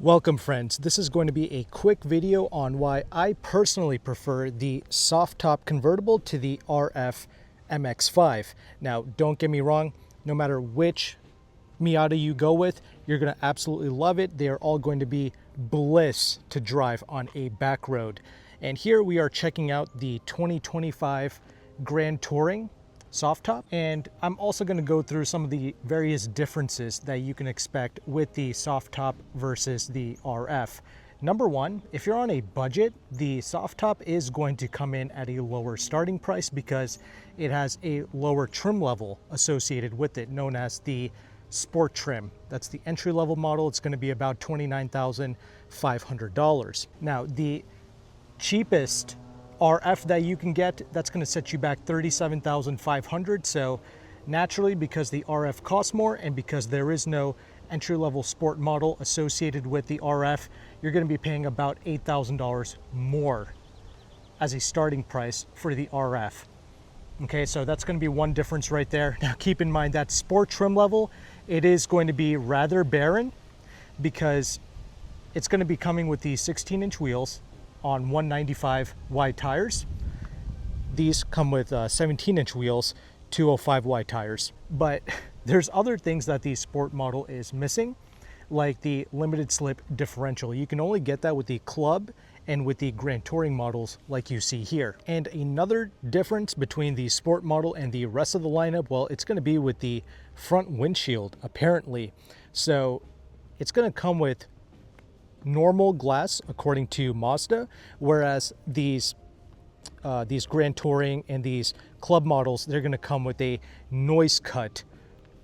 Welcome friends, this is going to be a quick video on why I personally prefer the soft top convertible to the RF MX-5. Now don't get me wrong, no matter which Miata you go with, you're going to absolutely love it. They are all going to be bliss to drive on a back road. And here we are checking out the 2025 Grand Touring soft top, and I'm also going to go through some of the various differences that you can expect with the soft top versus the RF. Number one, if you're on a budget, the soft top is going to come in at a lower starting price because it has a lower trim level associated with it, known as the sport trim. That's the entry level model. It's going to be about $29,500. Now the cheapest RF that you can get, that's going to set you back $37,500. So naturally, because the RF costs more and because there is no entry-level sport model associated with the RF, you're going to be paying about $8,000 more as a starting price for the RF. Okay, so that's going to be one difference right there. Now keep in mind that sport trim level, it is going to be rather barren because it's going to be coming with the 16-inch wheels on 195 wide tires. These come with 17-inch wheels, 205 wide tires. But there's other things that the sport model is missing, like the limited slip differential. You can only get that with the Club and with the Grand Touring models like you see here. And another difference between the sport model and the rest of the lineup, well, it's going to be with the front windshield, apparently. So it's going to come with normal glass according to Mazda, whereas these Grand Touring and these Club models, they're going to come with a noise cut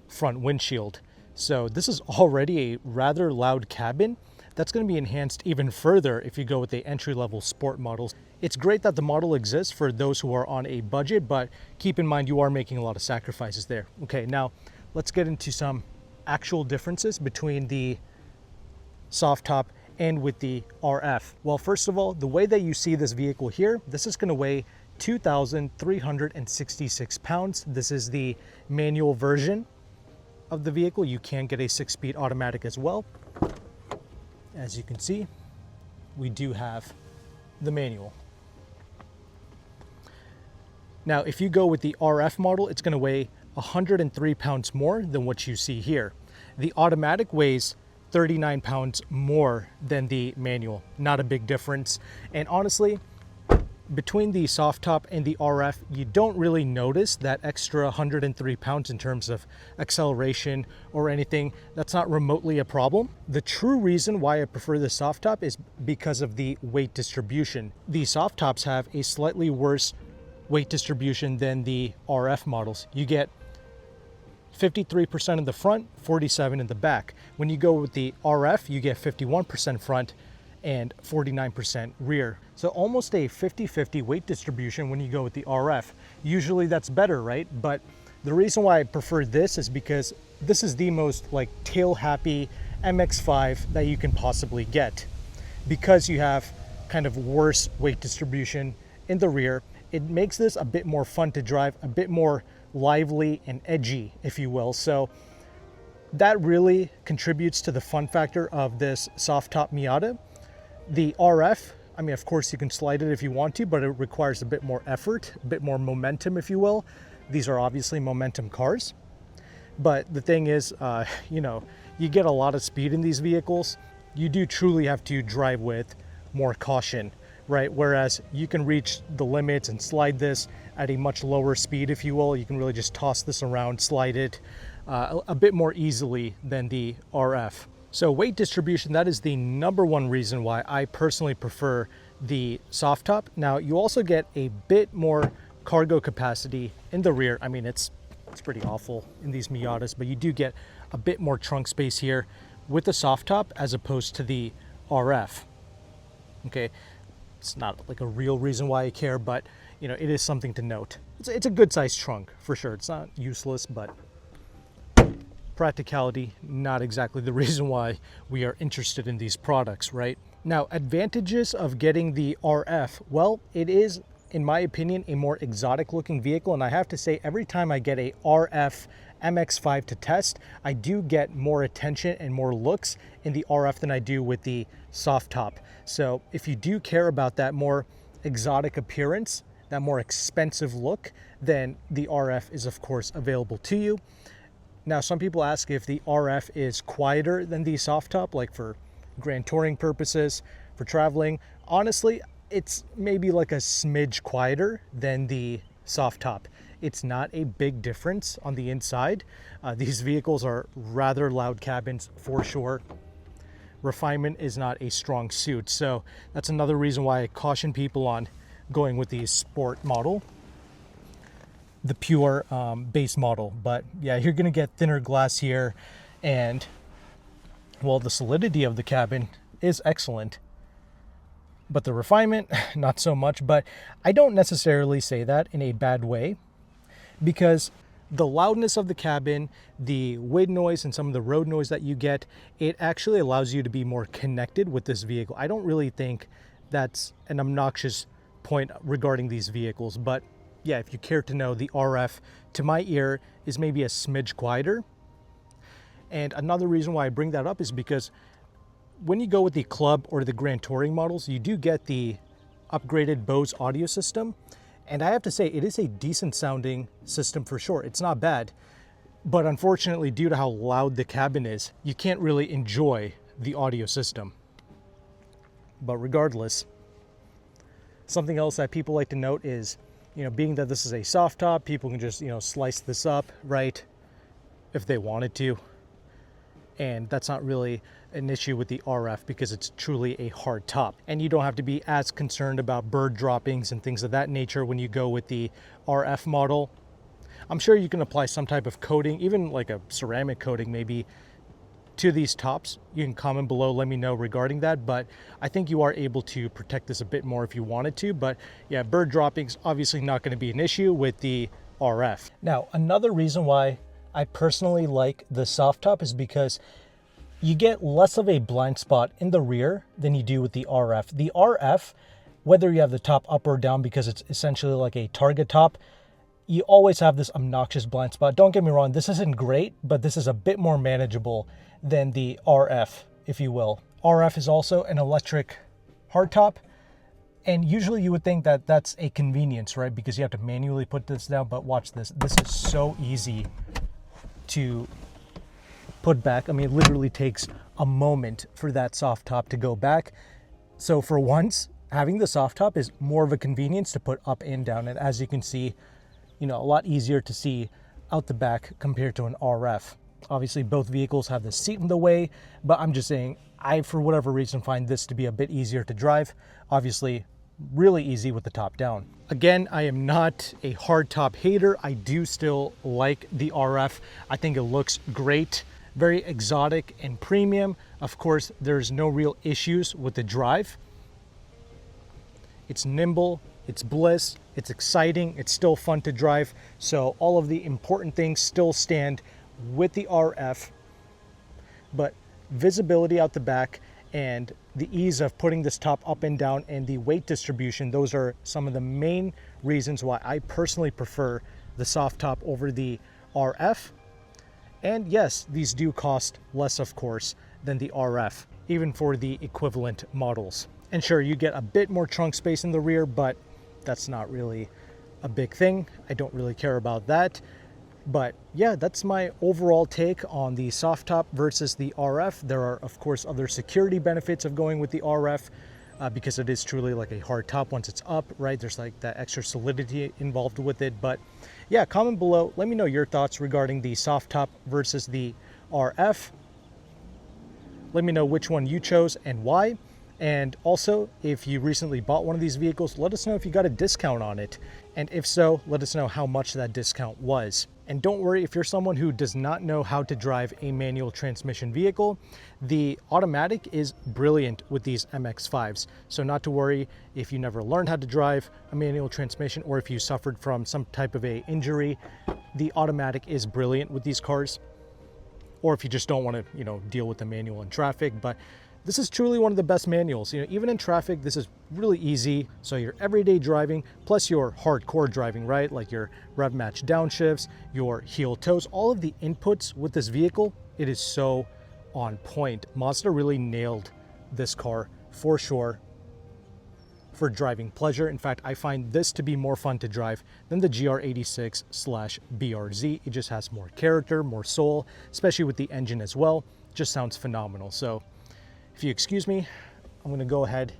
front windshield. So this is already a rather loud cabin. That's going to be enhanced even further if you go with the entry-level sport models. It's great that the model exists for those who are on a budget, but keep in mind you are making a lot of sacrifices there. Okay, now let's get into some actual differences between the soft top and with the RF. Well, first of all, the way that you see this vehicle here, this is going to weigh 2,366 pounds. This is the manual version of the vehicle. You can get a 6-speed automatic as well. As you can see, we do have the manual. Now, if you go with the RF model, it's going to weigh 103 pounds more than what you see here. The automatic weighs 39 pounds more than the manual. Not a big difference. And honestly, between the soft top and the RF, you don't really notice that extra 103 pounds in terms of acceleration or anything. That's not remotely a problem. The true reason why I prefer the soft top is because of the weight distribution. The soft tops have a slightly worse weight distribution than the RF models. You get 53% in the front, 47% in the back. When you go with the RF, you get 51% front and 49% rear. So almost a 50-50 weight distribution when you go with the RF. Usually that's better, right? But the reason why I prefer this is because this is the most like tail happy MX-5 that you can possibly get. Because you have kind of worse weight distribution in the rear, it makes this a bit more fun to drive, a bit more lively and edgy, if you will. So that really contributes to the fun factor of this soft top Miata. The RF, I mean, of course you can slide it if you want to, but it requires a bit more effort, a bit more momentum, if you will. These are obviously momentum cars. But the thing is, you know, you get a lot of speed in these vehicles. You do truly have to drive with more caution, right? Whereas you can reach the limits and slide this at a much lower speed, if you will. You can really just toss this around, slide it a bit more easily than the RF. So weight distribution, that is the number one reason why I personally prefer the soft top. Now you also get a bit more cargo capacity in the rear. I mean, it's pretty awful in these Miatas, but you do get a bit more trunk space here with the soft top as opposed to the RF. Okay, it's not like a real reason why I care, but you know, it is something to note. It's a good sized trunk for sure. It's not useless, but practicality, not exactly the reason why we are interested in these products, right? Now, advantages of getting the RF. Well, it is, in my opinion, a more exotic looking vehicle. And I have to say, every time I get a RF MX-5 to test, I do get more attention and more looks in the RF than I do with the soft top. So if you do care about that more exotic appearance, that more expensive look, then the RF is of course available to you. Now, some people ask if the RF is quieter than the soft top, like for grand touring purposes, for traveling. Honestly, it's maybe like a smidge quieter than the soft top. It's not a big difference on the inside. These vehicles are rather loud cabins for sure. Refinement is not a strong suit. So that's another reason why I caution people on going with the sport model, the pure base model. But yeah, you're gonna get thinner glass here, and well, the solidity of the cabin is excellent, but the refinement, not so much. But I don't necessarily say that in a bad way, because the loudness of the cabin, the wind noise, and some of the road noise that you get, it actually allows you to be more connected with this vehicle. I don't really think that's an obnoxious point regarding these vehicles, but yeah, if you care to know, the RF to my ear is maybe a smidge quieter. And another reason why I bring that up is because when you go with the club or the grand touring models, you do get the upgraded Bose audio system. And I have to say, it is a decent sounding system for sure. It's not bad, but unfortunately, due to how loud the cabin is, you can't really enjoy the audio system. But regardless, something else that people like to note is, being that this is a soft top, people can just, slice this up, right, if they wanted to. And that's not really an issue with the RF because it's truly a hard top. And you don't have to be as concerned about bird droppings and things of that nature when you go with the RF model. I'm sure you can apply some type of coating, even like a ceramic coating maybe, to these tops. You can comment below, let me know regarding that, but I think you are able to protect this a bit more if you wanted to. But yeah, bird droppings obviously not going to be an issue with the RF. Now, another reason why I personally like the soft top is because you get less of a blind spot in the rear than you do with the RF. The RF, whether you have the top up or down, because it's essentially like a target top, you always have this obnoxious blind spot. Don't get me wrong, this isn't great, but this is a bit more manageable than the RF, if you will. RF is also an electric hardtop, and usually you would think that that's a convenience, right? Because you have to manually put this down, but watch this. This is so easy to put back. I mean, it literally takes a moment for that soft top to go back. So for once, having the soft top is more of a convenience to put up and down. And as you can see, a lot easier to see out the back compared to an RF. Obviously, both vehicles have the seat in the way, but I'm just saying, I, for whatever reason, find this to be a bit easier to drive. Obviously, really easy with the top down. Again, I am not a hardtop hater. I do still like the RF. I think it looks great, very exotic and premium. Of course, there's no real issues with the drive. It's nimble, it's bliss, it's exciting, it's still fun to drive. So all of the important things still stand with the RF, but visibility out the back and the ease of putting this top up and down and the weight distribution, those are some of the main reasons why I personally prefer the soft top over the RF. And yes, these do cost less, of course, than the RF, even for the equivalent models. And sure, you get a bit more trunk space in the rear, but that's not really a big thing. I don't really care about that. But yeah, that's my overall take on the soft top versus the RF. There are, of course, other security benefits of going with the RF because it is truly like a hard top once it's up, right? There's like that extra solidity involved with it. But yeah, comment below. Let me know your thoughts regarding the soft top versus the RF. Let me know which one you chose and why. And also, if you recently bought one of these vehicles, let us know if you got a discount on it. And if so, let us know how much that discount was. And don't worry, if you're someone who does not know how to drive a manual transmission vehicle, the automatic is brilliant with these MX-5s. So not to worry if you never learned how to drive a manual transmission or if you suffered from some type of a injury, the automatic is brilliant with these cars. Or if you just don't want to, deal with the manual in traffic. But This is truly one of the best manuals. You know, even in traffic, this is really easy. So your everyday driving, plus your hardcore driving, right? Like your rev match downshifts, your heel toes, all of the inputs with this vehicle, it is so on point. Mazda really nailed this car for sure for driving pleasure. In fact, I find this to be more fun to drive than the GR86/BRZ. It just has more character, more soul, especially with the engine as well. Just sounds phenomenal. So if you excuse me, I'm gonna go ahead,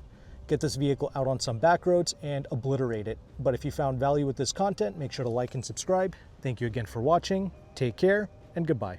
get this vehicle out on some back roads and obliterate it. But if you found value with this content, make sure to like and subscribe. Thank you again for watching. Take care and goodbye.